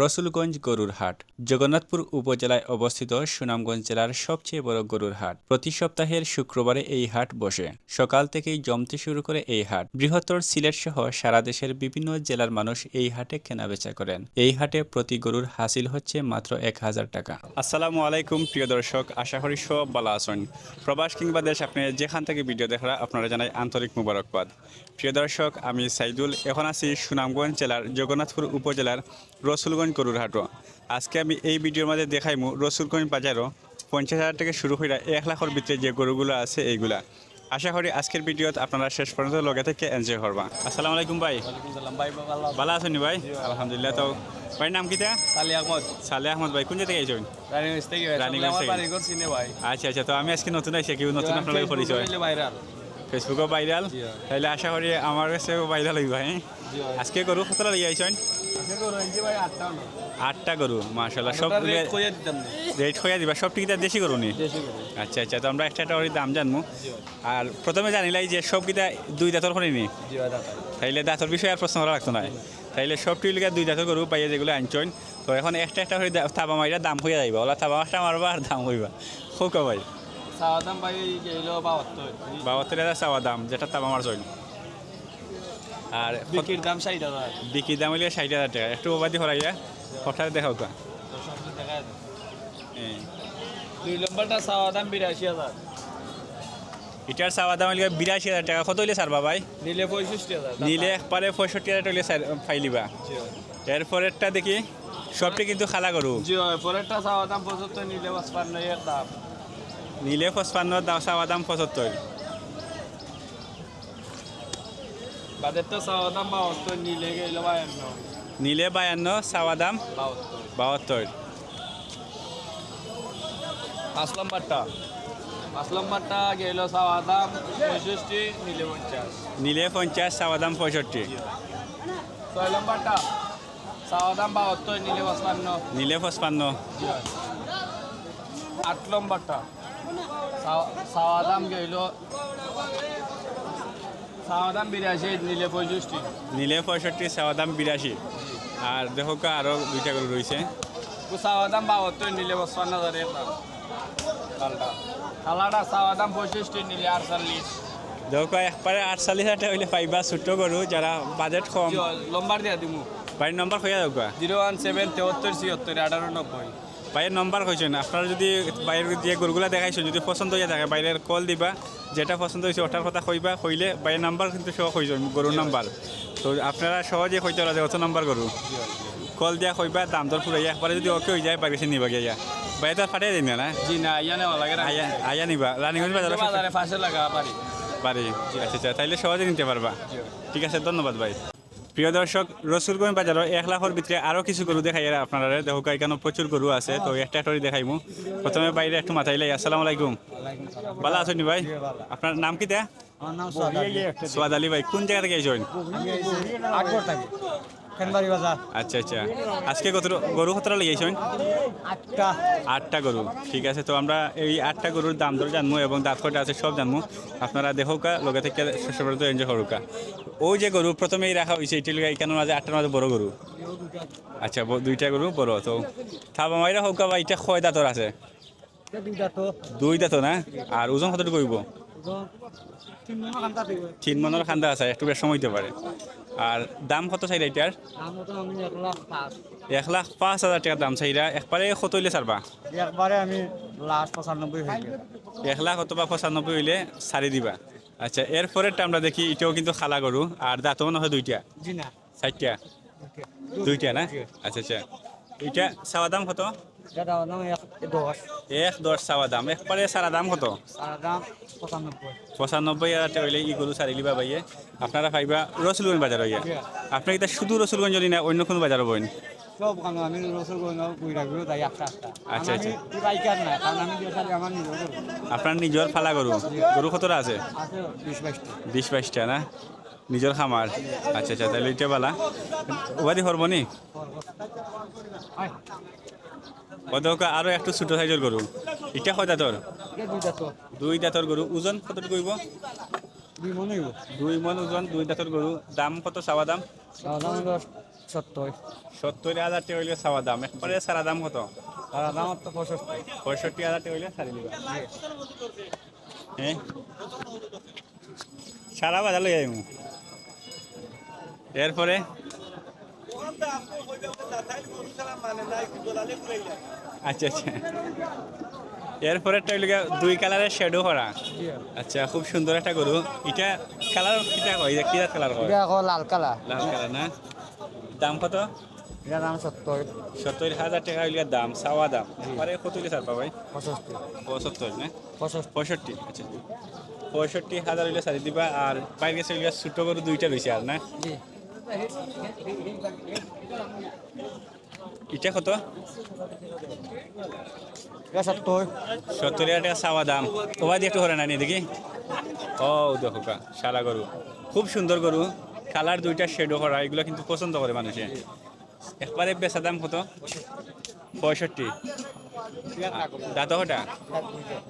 রসুলগঞ্জ গরুর হাট জগন্নাথপুর উপজেলায় অবস্থিত সুনামগঞ্জ জেলার সবচেয়ে বড় গরুর হাট। প্রতি সপ্তাহের শুক্রবারে এই হাট বসে। সকাল থেকেই জমতে শুরু করে এই হাট। বৃহত্তর সিলেট সহ সারা দেশের বিভিন্ন জেলার মানুষ এই হাটে কেনাবেচা করেন। এই হাটে প্রতি গরুর হাসিল হচ্ছে মাত্র 1000 টাকা। আসসালামু আলাইকুম প্রিয় দর্শক, আশা করি সব ভালো আছেন। প্রবাস কিংবা দেশ আপনি যেখান থেকে ভিডিও দেখা আপনারা জানাই আন্তরিক মুবারকবাদ। প্রিয় দর্শক, আমি সাইদুল, এখন আছি সুনামগঞ্জ জেলার জগন্নাথপুর উপজেলার রসুলগঞ্জ গরুর হাটও। আজকে আমি এই ভিডিওর মধ্যে দেখাইমু রসুলগঞ্জ বাজারও 50,000 থেকে শুরু করে 1 লাখের ভিতরে যে গরুগুলো আছে এইগুলা। আশা করি আজকের ভিডিওত আপনারা শেষ পর্যন্ত লগে থেকে এনজয় করবা। আসসালামু আলাইকুম ভাই। ভালো আছেন ভাই? আলহামদুলিল্লাহ। তো ভাই নাম কিটা? সালে আহমদ ভাই। কোন জায়গা থেকে আইছেন? রানীগঞ্জ থেকে। আচ্ছা আচ্ছা, তো আমি আজকে নতুন আইছি, কেউ নতুন আপনাদের পরিচয়? ফেসবুকও ভাইরাল, তাহলে আশা করি আমার কাছে ভাইরাল হইবা। হ্যাঁ, আজকে গরু কতটা লিয়ে আইছেন? 8টা গরু, মাশাআল্লাহ। সব রেট হইয়া দিবা, সব টিকিটা দেশি গরু নি? আচ্ছা আচ্ছা, তো আমরা একটা দাম জানবো। আর প্রথমে জানিলাই যে সব কিটা 2 দাঁতর করে নি, তাইলে দাঁতর বিষয়ে আর প্রশ্ন করা লাগতো না। তাইলে সব টিকা 2 দাঁতর গরু পাইয়া যেগুলো আনছেন, তো এখন একটা একটা করে থাবা মাইরা দাম হইয়া যাইবা। ওলা থাবা মাছটা মারবা আর দাম হইবা। হোক ভাই, 72,000 চাওয়া দাম, যেটা তাবা মার চল। আর বিক্রির দাম 60,000। বিক্রির দাম হইলে 60,000 টাকা। একটু ওবাদি হরাইয়া হঠাৎ দেখাও কা। দুই নম্বরটা চাওয়া দাম 82,000। এটার চাওয়া দাম হইলে 82,000 টাকা। কত হইলে ছাড়বা ভাই? নিলে 65,000। নিলে একবারে 65,000 হইলে ফাইলিবা। এরপরেরটা দেখি, সবটি কিন্তু খালা গরু। জি হয়, পরেরটা চাওয়া দাম 75, নিলে 55 এর দাম। নিলে 55, দাম চাওয়া দাম 75। বাদেরটা চাওয়া দাম 72, নিলে গেল 52। নিলে 52, চাওয়া দাম 72। 5 নম্বরটা গেল চাওয়া দাম 65, নিলে 50। নিলে 50, চাওয়া দাম 65। 6 নম্বরটা চাওয়া দাম 72, নিলে 55। নিলে 55। 8 নম্বরটা চাওয়া দাম গেল চাওয়া দাম 82, নিলে 65। নিলে 65, চাওয়া দাম 82। আর দেখো কা আরো 2টা গরু রয়েছে। চাওয়া দাম 72, নিলে 55,000 এর দাম। কালাটা চাওয়া দাম 65, নিলে 48। দেখো কা একবারে 48,000 টাকা হইলে পাইবা ছোট্ট গরু, যারা বাজেট কম। লম্বার দিয়া দিমু। বাড়ির নম্বর হইয়া যাও কা 017 73 76 98 90। বাইরের নম্বর কইছেন আপনারা, যদি বাইরের যে গরুগুলা দেখাইছেন যদি পছন্দ হয়ে থাকে বাইরের কল দিবা, যেটা পছন্দ হয়েছে ওটার কথা কইবা, কইলে বাইরের নাম্বার কিন্তু সহ কইছেন গরুর নাম্বার। তো আপনারা সহজে কইতে পারা যায় অত নাম্বার গরু কল দিয়া কইবা, দাম দর পুরাইয়া একবারে যদি ওকে হয়ে যায় বাইরে নিবা গিয়া। বাইরে তো ফাটাই দিন না? জি না, ইয়া নেওয়া লাগে না। আয়া নিবা রানীগঞ্জ বাজারে পাশে লাগা পারি। বাড়ি। আচ্ছা আচ্ছা, তাইলে সহজে নিতে পারবা। ঠিক আছে, ধন্যবাদ ভাই। প্রিয় দর্শক, রসুলগঞ্জ বাজারও 1 লাখের ভিতরে আরও কিছু গরু দেখাই আপনারা। দেখো এখানে প্রচুর গরু আছে, তো একটা একটা দেখাইমু। প্রথমে বাইরে একটু মাথাইলাই। আসসালামু আলাইকুম, ভালো আছেন ভাই? আপনার নাম কি? সোয়াদ আলী ভাই। কোন জায়গা থেকে আইছেন? আচ্ছা আচ্ছা, আজকে কত গরু কতটা লেগেছেন? 8টা গরু। ঠিক আছে, তো আমরা এই 8টা গরুর দাম দর জানবো এবং দাঁত কটা আছে সব জানবো। আপনারা দেখো কা লগে থেকে শেষ পর্যন্ত এনজয় করো কা। ওই যে গরু প্রথমেই রাখা হয়েছে এটি এখানে মাঝে 8টার মাঝে বড় গরু। আচ্ছা, 2টা গরু বড়। তো থাবা মাইরা হোক বা এটা কয় দাঁতর আছে? 2 দাঁত না? আর ওজন কতটুকু হইব? 3 মনের খান্দা আছে, একটু বেশ সময় হইতে পারে। আর দাম কত চাইরা এটার? 1,05,000 টাকা দাম চাইরা। একবারে কত হইলে ছাড়বা? একবারে আমি লাস্ট 95 হয়ে গেল। 1 লাখ অথবা 95 হইলে ছাড়ি দিবা। আচ্ছা, এরপরেরটা আমরা দেখি, এটাও কিন্তু খালা গরু। আর দাঁত মনে হয় 2টা? জি না, 4টা? 2টা না? আচ্ছা আচ্ছা, এটা চাওয়া দাম কত? 1,10 চাওয়া দাম। একবারে সারা দাম কত? 95,000 টাকা হইলে ই গরু ছাড়ি লিবা ভাইয়ে। আপনারা পাইবা রসুলগঞ্জ বাজার হইয়া। আপনার এটা শুধু রসুলগঞ্জ না অন্য কোনো বাজারও বইন? সব কারণ আমি রসুলগঞ্জ কুইরাগুলো তাই একটা। আচ্ছা আচ্ছা, আমি বাইকার না, কারণ আমি আমার নিজের গরু। আপনার নিজের ফালা গরু? গরু কতটা আছে? 20-22টা না? নিজের খামার। আচ্ছা আচ্ছা, তাহলে এটা বালা উপাধি করবো নি। ওদেরকে আরো একটু ছোট সাইজের গরু। এটা কয় দাঁতর? 2 দাঁতর গরু। ওজন কতটুকু হইব? 2 মন হইব। 2 মন ওজন, 2 দাঁতর গরু। দাম কত চাওয়া দাম? 70 70,000 টাকা হইলে চাওয়া দাম, একবারে সারা দাম কত? আর আমার তো 65 65,000 টাকা হইলে ছাড়ি দিবা। হ্যাঁ সারা বাজার লই আইমু। এরপরে আচ্ছা আচ্ছা, এরপরে একটা হইল দুই কালারের শ্যাডো করা। আচ্ছা খুব সুন্দর একটা গরু। এটা কালার কিটা কয়, এটা কি কালার কয়? এটা এখন লাল কালার। লাল কালার না? দাম কত? এটার দাম 70 70,000 টাকা হইলে দাম, চাওয়া দাম। পরে কত হইলে ছাড় পাবাই? 65 75 না? 65 65, আচ্ছা 65,000 হইলে ছাড়ি দিবা। আর বাইরে গেছে হইলে ছোট গরু দুইটা রয়েছে আর না? জি এটা কত? এটা 70 70,000 টাকা চাওয়া দাম। ওবা দিয়ে একটু হরে না নিয়ে দেখি। ও দেখো কা সারা গরু, খুব সুন্দর গরু, কালার দুইটা শেডও করা, এগুলো কিন্তু পছন্দ করে মানুষে। একবারে বেচা দাম কত? 65। দাঁত কটা?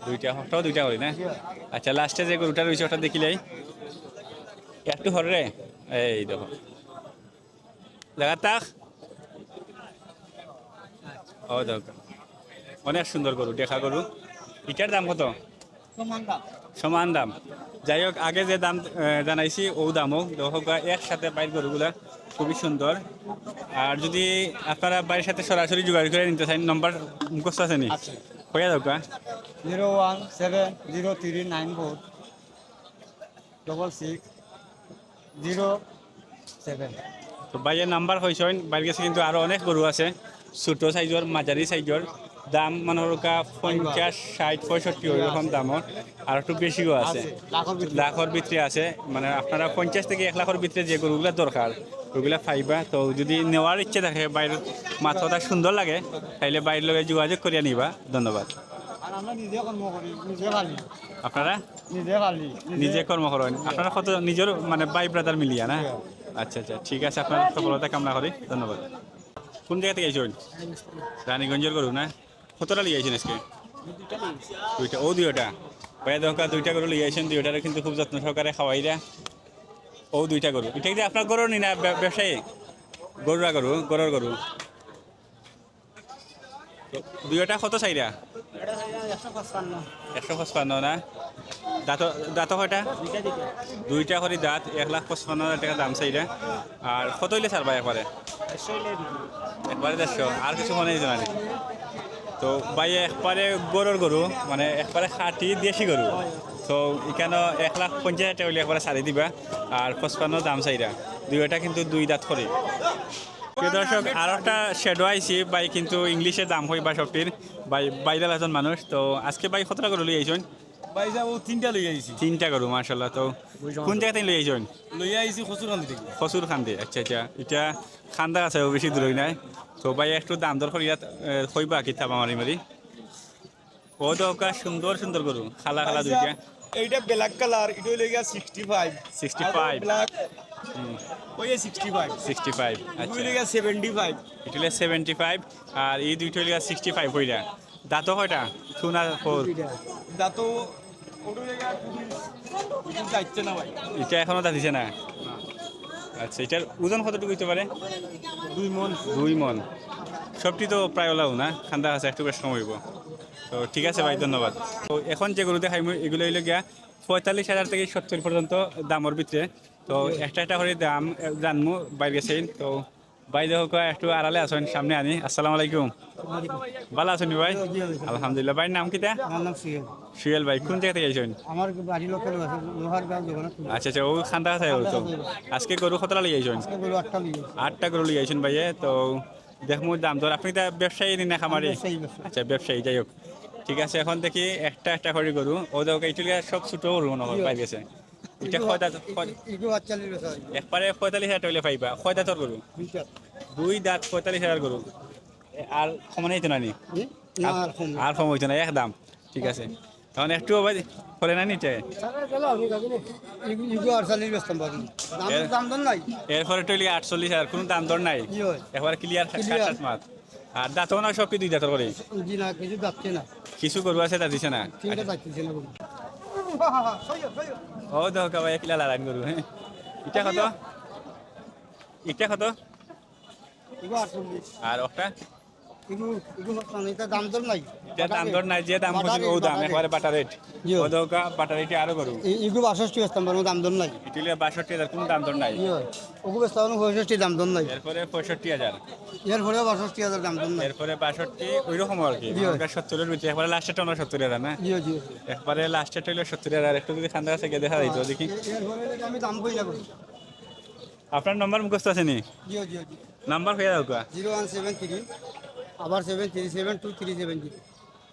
দুইটা, হটাও দুইটা করি না? আচ্ছা লাস্টে যে গরুটা রয়েছে ওটা দেখিলাই একটু হরে রে। এই দেখো দেখা তাক। ও দেখো অনেক সুন্দর গরু, দেখা গরু। এটার দাম কত? সমান দাম। যাই হোক আগে যে দাম জানাইছি ও দামও হোক, একসাথে বাইর গরুগুলা খুবই সুন্দর। আর যদি আপনারা বাড়ির সাথে সরাসরি যোগাযোগ করে নিতে চান, নম্বর মুখস্থ আছে নি? হয়ে যাও কা 01703946607। তো বাইয়ের নাম্বার হয়েছে, বাইরের কাছে কিন্তু আরও অনেক গরু আছে, ছোটো সাইজর মাঝারি সাইজর। দাম মনোরকা 50, 60, 65 ওইরকম দামর, আর একটু বেশিও আছে, লাখর ভিতরে আছে। মানে আপনারা 50 থেকে 1 লাখের ভিতরে যে গরুগুলো দরকার ওইগুলা পাইবা। তো যদি নেওয়ার ইচ্ছে থাকে, বাইরের মাথাটা সুন্দর লাগে, তাইলে বাইরের লগে যোগাযোগ করিয়া নিবা। ধন্যবাদ। আর আমরা নিজে কর্ম করি, নিজে খালি আপনারা নিজে খালি নিজে কর্ম করেন, আপনারা কত নিজের মানে ভাই ব্রাদার মিলিয়া না? আচ্ছা আচ্ছা ঠিক আছে, আপনার সফলতা কামনা করি। ধন্যবাদ। কোন জায়গা থেকে আইছেন? রানীগঞ্জের গরু না? কতটা লিয়ে আইছেন আজকে? দুইটা। ও দুইটা ভাইয়া দরকার, দুইটা গরু লিয়ে আইছেন। দুইটারে কিন্তু খুব যত্ন সহকারে খাওয়াইরা। ও দুইটা গরু, এটা কি আপনার গরুর নি না ব্যবসায়ী? গরুরা গরু, গরুর গরু। তো দুইটা কত চাইরা? 155 না? দাঁত দাঁত কয়টা? দুইটা করে দাঁত, 1,55,000 টাকা দাম চাইরা। আর কত হইলে ছাড়বা একবারে? একবারে 150। আর কিছু মনে হয়েছে না? তো ভাই একবারে গরুর গরু, মানে একবারে খাঁটি দেশি গরু। তো এখানে 1,50,000 টাকা হইলে একবারে ছাড়ি দিবা। আর 55 দাম চাইরা। দুইটা কিন্তু দুই দাঁত করে। প্রিয় দর্শক, আর একটা শ্যাডো আইছি ভাই, কিন্তু ইংলিশে দাম হই বা সবটির ভাই, বাইরের একজন মানুষ। তো আজকে ভাই কতটা গরু লই আইছেন? ভাই যাব 3টা লই আইছি। 3টা গরু, মাশাআল্লাহ। তো কোন জায়গা থেকে লই আইছেন? লই আইছি খসুরকান্দি থেকে। খসুর খান্দি। আচ্ছা আচ্ছা, এটা খান্দা আছে, বেশি দূরই নাই। তো ভাই একটু দাম দর করিয়া কইবা কি থাবা মারি মারি। ও দোকা সুন্দর সুন্দর গরু, খালা খালা দুইটা। এইটা ব্ল্যাক কালার, এটা হইলো গিয়া 65। 65 ব্ল্যাক ওইয়া 65। 65 এটা আচ্ছা। হইলো গিয়া 75। এটা হলে 75। আর এই দুইটা হইলে 65 হইরা। দাঁত কয়টা? থুনা ফোর। দাতো ওটা হইলো গিয়া এটা যাচ্ছে না ভাই। এটা এখনো দাঁত দিছে না? আচ্ছা, এটার ওজন কতটুকু হইতে পারে? 2 মণ। 2 মণ। সবটি তো প্রায় ওলাও না, খান্দা আছে, একটু বেশ সময় হইব। তো ঠিক আছে ভাই, ধন্যবাদ। তো এখন যে গরু দেখাইম এগুলো হইলো গিয়া 45,000 থেকে 70 পর্যন্ত দামের ভিতরে। তো একটা একটা করে দাম জানমু বাইরে গেছে। তো বাইরে হোক একটু আড়ালে আসেন, সামনে আনি। আসসালামু আলাইকুম, ভালো আছেন ভাই? আলহামদুলিল্লাহ। ভাইয়ের নাম কিটা? আমার নাম সুয়েল। সুয়েল ভাই, কোন জায়গা থেকে আইছেন? আমার বাড়ি লোকের আছে লোহার গাঁও জগন্নাথপুর। আচ্ছা আচ্ছা, ও খান্দা আছে। তো আজকে গরু কতটা লিয়ে আইছেন? গরু 8টা নিয়ে 8টা গরু লিয়ে আইছেন ভাইয়ে। তো দেখমু দাম দর। আপনি তা ব্যবসায়ী না খামারি? আচ্ছা ব্যবসায়ী। যাই হোক ঠিক আছে, এখন দেখি একটা একটা করে গরু। ও দেখো এইটুলিয়া সব ছোট গরু মনে হয় পাই গেছে। এটা কয়টা? ইগো 48 বছর একবারে 45,000 টাকা হইলে পাইবা। কয়টা তোর গরু? দুই দাঁত, 45,000 গরু। আর সমানে হইতো না নি? না আর কম আর কম হইতো না, এক দাম। ঠিক আছে, তখন একটু ভাই করে না নিতে। ইগো 48 বেচতাম বাকি দাম দাম নাই। এরপরে টইলি 48,000, কোনো দাম দর নাই, কি হয় একবার ক্লিয়ার কাট মাত। আর দাঁতও না সবটি দুই দাঁতর করে। জি না কিছু যাচ্ছে না, কিছু গরু আছে দাঁত দিছে না। তিনটা যাচ্ছে না গরু। ও দেখো ভাই কিলা লাগান গরু। হ্যাঁ, এটা কত? এটা কত? এগুলো 48 আর ওটা এগুলো এটা দাম দর নাই যে দাম দর নাই, যে দাম খুঁজি ও দাম একবারে বাটা রেট। জি। ও দৌকা বাটা রেটে আরো গরু এগুলো 62 বেচতাম পারবো দাম দর নাই এটিলে 62,000, কোনো দাম দর নাই। ওগুলো বেচতাম 65 দাম দর নাই এরপরে 65,000, এর পরে 62,000 দাম দর নাই এরপরে 62 ওই রকম আর কি। জি। ওটা 70-এর ভিতরে একবারে লাস্টের টা 70,000 না, জি জি একবারে লাস্টের টা হলো 70,000। একটু যদি খান্দা আছে গিয়ে দেখা যাইতো দেখি। এর পরে আমি দাম কই না আপনার নম্বর মুখস্থ আছে নি? জি জি জি নাম্বার হয়ে যাও কা 0173 আবার 7372370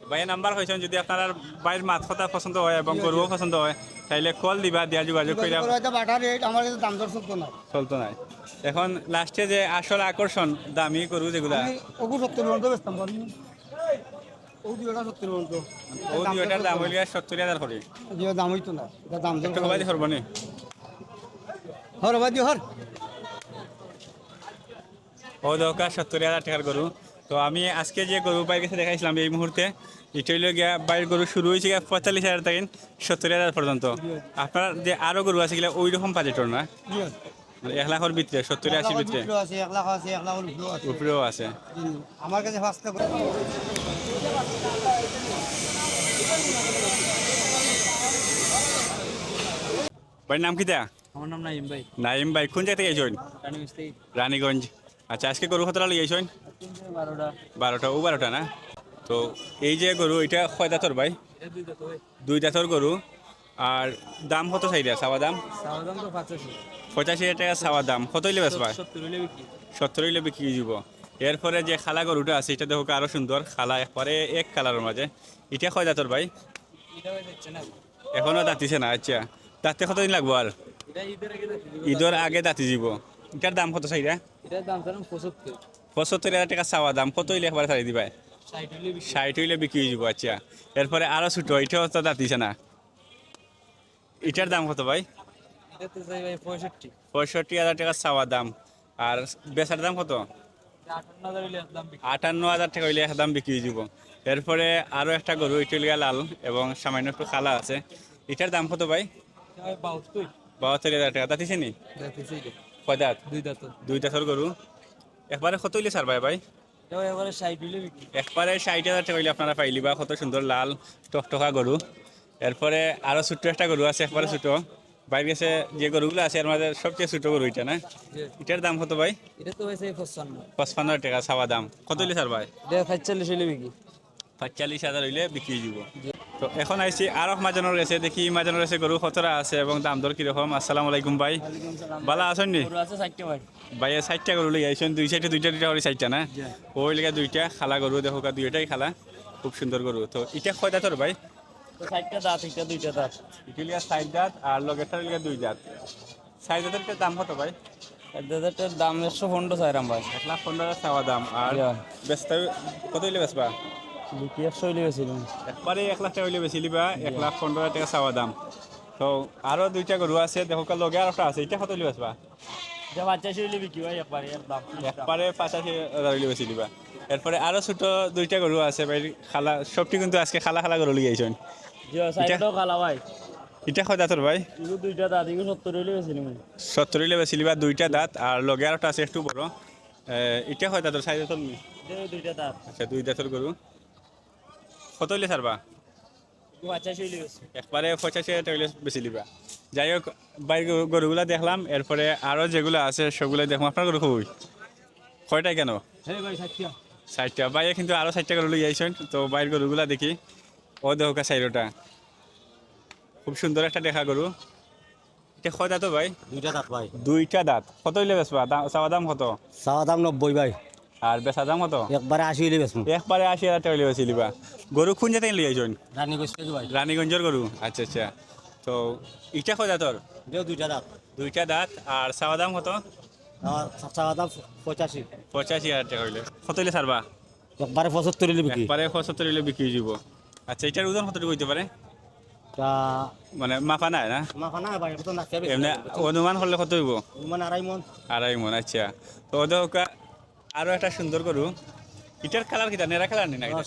ভাই নাম্বার হয়েছেন। যদি আপনার বাইরের মাছ কথা পছন্দ হয় এবং গরুও পছন্দ হয় তাইলে কল দিবা, দিয়া যোগাযোগ করে বাটা রেট আমার কাছে দাম দর চলতো না চলতো নাই। এখন লাস্টে যে আসল আকর্ষণ দামি গরু যেগুলা, আমি ওগু 70 পর্যন্ত বেচতাম পারি ও দুইটা 70 পর্যন্ত ও দুইটার দাম হইলে 70,000 করে। যে দাম হইতো না এটা দাম দর একটু কবাই ধরবো নি। হর বাদ হর ও দরকার 70,000 টাকার গরু। তো আমি আজকে যে গরু বাইর কাছে দেখাইছিলাম এই মুহূর্তে, এটা হইলে গিয়া বাইরের গরু শুরু হয়েছে গিয়া 45,000 থেকে 70,000 পর্যন্ত। আপনার যে আরো গরু আছে গেলে ওই রকম বাজেটর না, জি মানে 1 লাখের ভিতরে, 70-80 ভিতরে আছে 1 লাখ আছে 1 লাখের উপরেও আছে উপরেও আছে। আমার কাছে ফাস্টটা ভাইয়ের নাম কি দেয়া? আমার নাম নাইম ভাই, নাইম ভাই, কোন জায়গা থেকে আইছেন? রানিগঞ্জ থেকে। রানীগঞ্জ। আচ্ছা, আজকে গরু কতটা লিয়ে আইছেন? 12টা। 12টা ও 12টা না। তো এই যে গরু এটা কয় দাঁতর ভাই? এটা 2 দাঁত ভাই। 2 দাঁতর গরু। আর দাম কত চাইরা চাওয়া দাম? চাওয়া দাম তো 85। 85,000 টাকা চাওয়া দাম। কত হইলে বেচবা? 70 হইলে বিক্রি। 70 হইলে বিক্রি যাব। এরপরে যে খালা গরুটা আছে এটা দেখো আরো সুন্দর, খালা একবারে এক কালারের মাঝে। এটা কয় দাঁতর ভাই? এটা ভাই দেখছে না। এখনো দাঁতিছে না। আচ্ছা, দাঁততে কতদিন লাগবো আর? এটা ঈদের আগে দেখছি। ঈদের আগে দাঁতি যাব। এটার দাম কত চাইরা? এটার দাম জানেন 75। 75,000 টাকা চাওয়া দাম। কত হইলে একবারে ছাড়ি দিবা? 60 হইলে বিক্রি। 60 হইলে বিক্রি যাব। আচ্ছা, এরপরে আরো ছোট, এটাও তো দাঁতিছে না। এটার দাম কত ভাই? এটা তো চাই ভাই 65। 65,000 টাকা চাওয়া দাম। আর বেচার দাম কত? 58,000 হইলে দাম বিক্রি। 58,000 টাকা হইলে একদম বিক্রি যাব। এরপরে আরো একটা গরু, এটা হইলে লাল এবং সামান্য একটু কালা আছে। এটার দাম কত ভাই? এটা ভাই 72। 72,000 টাকা। দাঁতিছে নি? দেখতেছি এটা। কয় দাঁত? 2 দাঁত। 2 দাঁতের গরু। একবারে কত হইলে ছাড় ভাই? এটা ভাই এবারে 60 হইলে বিক্রি। একবারে 60,000 টাকা হইলে আপনারা পাইলি বা কত সুন্দর লাল টকটকা গরু। এরপরে আরো ছোট্ট একটা গরু আছে, একবারে ছোট। বাইরে গেছে যে গরুগুলো আছে এর মাঝে সবচেয়ে ছোট গরু এটা না? জি। এটার দাম কত ভাই? এটা তো হইছে 55। 55,000 টাকা চাওয়া দাম। কত হইলে ছাড় ভাই? এটা 45 হইলে বিক্রি। 45,000 হইলে বিক্রি যাব। তো এখন আইছি আরো মাজানোর রয়েছে, দেখি মাজানোর রয়েছে গরু কতটা আছে এবং দাম দর কিরকম। আসসালামু আলাইকুম ভাই, ওয়ালাইকুম সালাম। ভালো আছেন নি? গরু আছে 60টা ভাই। ভাই 60টা গরু লই আইছেন, দুই সাইডে দুইটা করে 60টা না? জি। ওই লেগে দুইটা খালা গরু দেখো, দুইটাই খালা, খুব সুন্দর গরু। তো এটা কয় দাঁতর ভাই? তো 60টা দাঁত, এটা 2টা দাঁত। ইটুলিয়া 60 দাঁত আর লগেরটা লিগা 2 দাঁত। 60 দাঁতের দাম কত ভাই? দাদাটার দাম 115 চাইরাম ভাই। 1,15,000 চাওয়া দাম। আর জি। বেচতে কত হইলে বেচবা? বিক্রি 100 হইলে বেশিলাম। একবারে 1 লাখ টাকা হইলে বেশি লিবা, 1,15,000 টাকা চাওয়া দাম। তো আরো দুইটা গরু আছে দেখো, লগে আর একটা আছে, এটা কত হইলে বেচবা? এটা 85 হইলে বিক্রি ভাই একবারে একদম। একবারে 85,000 হইলে বেশি লিবা। এরপরে আরো ছোট দুইটা গরু আছে ভাই, খালা সবটি কিন্তু আজকে খালা খালা গরু লিয়ে আইছেন। জি, সাইডটাও কালা ভাই। এটা কয় দাঁতর ভাই? এগুলো 2টা দাঁত, এগুলো 70 হইলে বেশিলাম। 70 হইলে বেশি লিবা, দুইটা দাঁত আর লগে আর একটা আছে একটু বড়। এটা কয় দাঁতর? 60 দাঁতর নি? এটা 2টা দাঁত। আচ্ছা, 2 দাঁতের গরু। কত হইলে ছাড়বা? 85 হইলে বেশি। একবারে 85,000 টাকা হইলে বেশি লিবা। যাই হোক, বাইর গরুগুলা দেখলাম, এরপরে আরো যেগুলো আছে সেগুলো দেখলাম। আপনার গরু খুবই কয়টাই কেন? হ্যাঁ ভাই 60টা। 60টা। বাইরে কিন্তু আরো 60টা গরু লই আইছেন। তো বাইরের গরুগুলা দেখি। ও দেখো 60টা, খুব সুন্দর একটা দেখা গরু। এটা কয় দাঁত ভাই? 2টা দাঁত ভাই 2টা দাঁত। কত হইলে বেচবা? চাওয়া দাম কত? চাওয়া দাম 90 ভাই আর বেচা দাম কত? একবারে 80 হইলে বেচমু একবারে 80,000 টাকা হইলে বেশি লিবা। গরু কোন জায়গায় লই আইছেন? রানীগঞ্জ থেকে ভাই রানীগঞ্জের গরু। আচ্ছা আচ্ছা। তো এটা কয় দাঁতর? এটাও 2টা দাঁত 2টা দাঁত। আর চাওয়া দাম কত? চাওয়া দাম 85 85,000 টাকা হইলে। কত হইলে ছাড়বা? একবারে 75 হইলে বিক্রি একবারে 75 হইলে বিক্রি হয়ে যাব। আচ্ছা, এটার ওজন কতটুকু হইতে পারে? তা মানে মাপা নাই না? মাফা না ভাই এটা তো নাচা বেশি এমনি অনুমান করলে কত হইব? মানে 2.5 মণ 2.5 মণ। আচ্ছা। তো ওদের আরো একটা সুন্দর গরু। এটার কালার কিটা? নেরা কালার নি না এটা?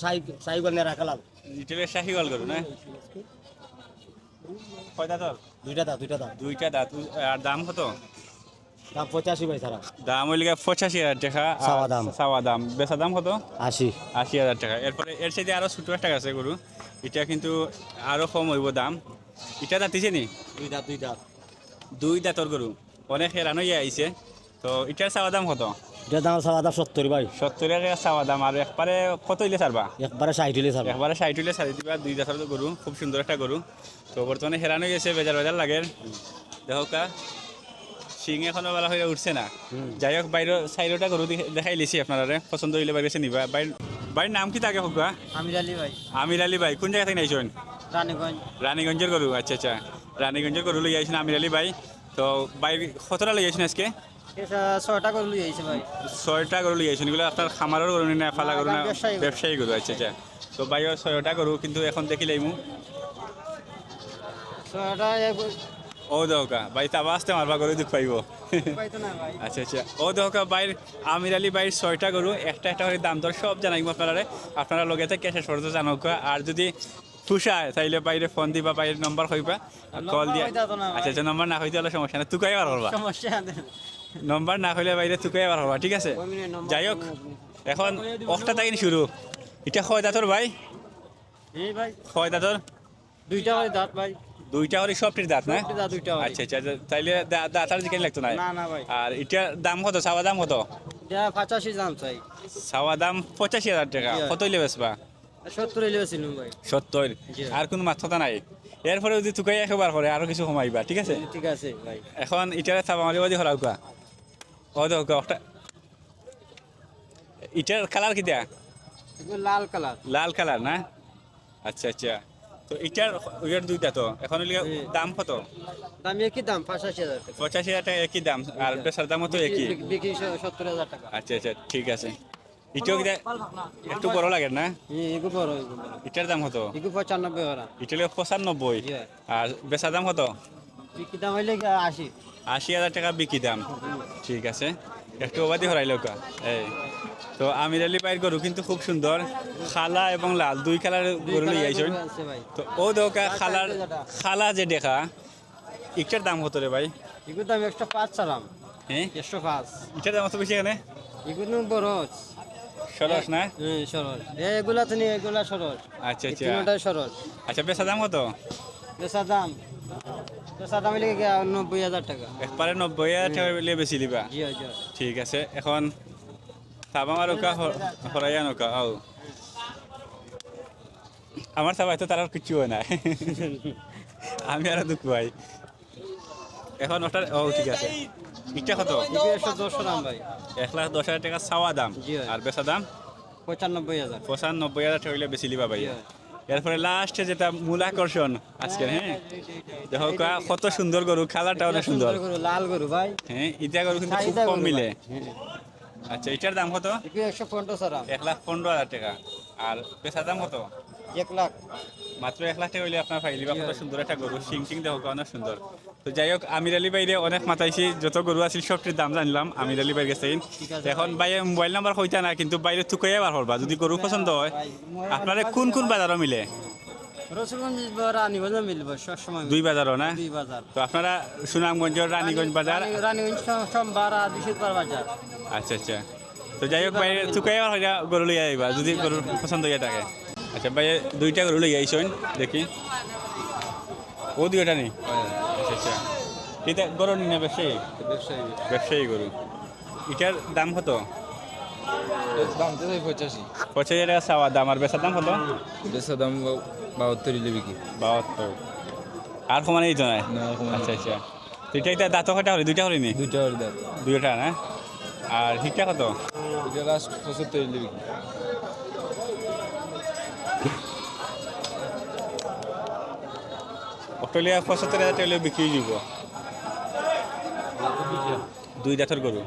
সাই গনে রাখালাম এটার শাহিওয়াল গরু না? কয় দাঁতর? 2টা দাঁত 2টা দাঁত 2টা দাঁত। আর দাম কত? দাম 85 ভাই সারা দাম হইলে 85,000 টাকা আর চাওয়া দাম। চাওয়া দাম, বেচা দাম কত? 80 80,000 টাকা। এরপরে এর সাথে আরো ছোট একটা আছে গরু, এটা কিন্তু আরো কম হইব দাম। এটা দাঁতিছে নি? দুই দাঁত দুই দাঁতর গরু, অনেক হেরানো ইয়ে আইছে। তো এটার চাওয়া দাম কত? এটা দাম চাওয়া দাম 70 ভাই 70,000 চাওয়া দাম। আর একবারে কত হইলে ছাড়বা? একবারে 60 হইলে ছাড়বে একবারে 60 হইলে ছাড়ি দিবা। দুই দাঁতর গরু, খুব সুন্দর একটা গরু। তো বর্তমানে হেরানো গেছে, বেজার বেজার লাগে। দেখো কা শিং এখনো বেলা হয়ে উঠছে না। যাই হোক, বাইরের সাইডটা গরু দেখাই লিছি আপনারা, পছন্দ হইলে বাইরে নিবা। বাড়ির নাম কি থাকে হোক? আমির আলী ভাই, আমির আলী ভাই, কোন জায়গা থেকে নাইছেন? রানীগঞ্জ। রানীগঞ্জের গরু, আচ্ছা আচ্ছা। রানীগঞ্জের গরু লই আইছেন আমির আলী ভাই। তো বাইর কতটা লই আইছেন আজকে? 6টা করে লই আইছে ভাই। 6টা গরু লই আইছেন। এগুলো আপনার খামারের গরু না ফালা গরু না ব্যবসায়ী গরু। ব্যবসায়ী গরু? আচ্ছা আচ্ছা। তো বাইরের 6টা গরু কিন্তু এখন দেখিলেই মু 6টা ও দহকা ভাই, তাবা আসতে মারবা গরু দুঃখ পাইব। পাইতো না ভাই। আচ্ছা আচ্ছা। ও দহকা বাইর আমির আলী বাইর 6টা গরু, একটা একটা করে দাম দর সব জানাইব আপনারা। আপনারা লগে থেকে শেষ পর্যন্ত জানোকা। আর যদি খুশায় তাইলে বাইরে ফোন দিবা, বাইরের নম্বর কইবা, কল দিয়া। হইতা তো না ভাই। আচ্ছা আচ্ছা, নম্বর না হইতে হলে সমস্যা না, তুকাই বার করবা। সমস্যা আছে। নম্বর না হইলে বাইরে তুকাই বার করবা, ঠিক আছে? যাই হোক, এখন অফটা তাই শুরু। এটা কয় দাঁতর ভাই? এই ভাই কয় দাঁতর? 2টা করে দাঁত ভাই। দুইটা করে সবটির দাঁত না? সবটির দাঁত 2টা করে। আচ্ছা আচ্ছা, তাইলে দাঁত আর দিকে লাগতো না। না ভাই, আর এটার দাম কত? চাওয়া দাম কত? এটা 85 দাম চাই। চাওয়া দাম 85,000 টাকা। জি। কত হইলে বেচবা? 70 হইলে ছিল ভাই। 70। জি। আর কোনো মাত্রতা নাই? এরপরে যদি তুকাই একবার করে আরো কিছু কমাইবা, ঠিক আছে? ঠিক আছে ভাই। এখন এটার চাবা মারি বাজি হরাও কা ও দেখো একটা। এটার কালার কি দেয়া? এগুলো লাল কালার। লাল কালার না? আচ্ছা আচ্ছা। তো এটার ওইটার দুইটা তো এখন হইলে জি। দাম কত? দাম একই দাম 85,000 টাকা। 85,000 টাকা একই দাম, আর বেচার দামও তো একই। বিক্রি 70,000 টাকা। আচ্ছা আচ্ছা, ঠিক আছে। এটাও কি একটু বড় লাগে না? এগুলো বড় এগুলো। এটার দাম কত? এগুলো 95 করা। এটা হলো 95। জি। আর বেচার দাম কত? বিক্রি দাম হইলে 80। 80,000 টাকা বিক্রি দাম। ঠিক আছে, একটু অবাধি হরাইল কা। এই তো আমির আলী ভাইয়ের গরু কিন্তু খুব সুন্দর, খালা এবং লাল দুই কালার গরু লই আইছেন। আছে ভাই। তো ও দোকা খালার খালা যে দেখা, এটার দাম কত রে ভাই? এগুলো দাম 105 চালাম। হ্যাঁ, 105। এটার দাম কত বেশি এখানে? এগুলো বড়। সরস না? সরল। এগুলা তো নিয়ে এগুলা সরল। আচ্ছা আচ্ছা। তিনটাই সরল। আচ্ছা, বেচা দাম কত? বেচা দাম হইলে 90,000 টাকা। একবারে 90,000 টাকা বলে বেশি লিবা? জি জি। ঠিক আছে। এখন সাবা মারোকা হরাইয়া নৌকা আও আমার সবাই তো তার আর কিছু হয় না। আমি আর দুঃখ ভাই। এখন ওটা ও ঠিক আছে। ইটা কত? এগুলো 110 দাম ভাই। 1,10,000 টাকা চাওয়া দাম। জি ভাই। আর বেচা দাম 95,000। 95,000 টাকা হইলে বেশি লিবা ভাই। এরপরে লাস্টে যেটা মূল আকর্ষণ আজকে, হ্যাঁ দেখো কত সুন্দর গরু, খালারটা অনেক সুন্দর। গরু, লাল গরু ভাই। হ্যাঁ, ইটা গরু কিন্তু খুব চাহিদা কম গরু মিলে। ভাই। আচ্ছা, এটার দাম কত? এগুলো 150 দাম। 1,15,000 টাকা। আর বেচার দাম কত? 1 লাখ। মাত্র 1 লাখ টাকা হইলে আপনার ফাইলি বা কত সুন্দর একটা গরু, সিং সিং দেখো অনেক সুন্দর। তো যাই হোক, আমির আলী বাইরে অনেক মাতাইছি, যত গরু আছিল সবটির দাম জানলাম আমির আলী বাইরে গেছেন। ঠিক আছে এখন বাইরে মোবাইল নাম্বার হইতা না, কিন্তু বাইরে তুকাইয়া বার করবা যদি গরু পছন্দ হয়। আপনারা কোন কোন বাজারও মিলে? রসুলগঞ্জ রানীগঞ্জ মিলব সবসময়। দুই বাজারও না? দুই বাজার। তো আপনারা সুনামগঞ্জের রানীগঞ্জ বাজার। রানীগঞ্জ সোমবার আর বৃহস্পতিবার বাজার। আচ্ছা আচ্ছা। তো যাই হোক, বাইরে তুকাইয়া বার হইয়া গরু লইয়া আইবা যদি গরুর পছন্দ হইয়া থাকে। আচ্ছা, বাইরে দুইটা গরু লইয়া আইসেন দেখি। ও দুইটা নেই? আচ্ছা আচ্ছা। এটা গরু নি না ব্যবসায়ী? ব্যবসায়ী গরু। এটার দাম কত? দাম তো 85। 85,000 টাকা চাওয়া দাম। আর বেচার দাম কত? বেচা দাম 72 হইলে বিক্রি। 72। আর সমানে এই তো নাই? না, কমানো। আচ্ছা আচ্ছা। তো এটা দাঁত কয়টা হলি? দুইটা হলি নি? দুইটা করে দাম। দুইটা না? আর হিটটা কত? এটা লাস্ট 75 হইলে বিক্রি। অস্ট্রেলিয়া 75,000 টাকা বিক্রি দিব। দুই দাঁতের গরু।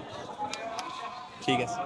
ঠিক আছে।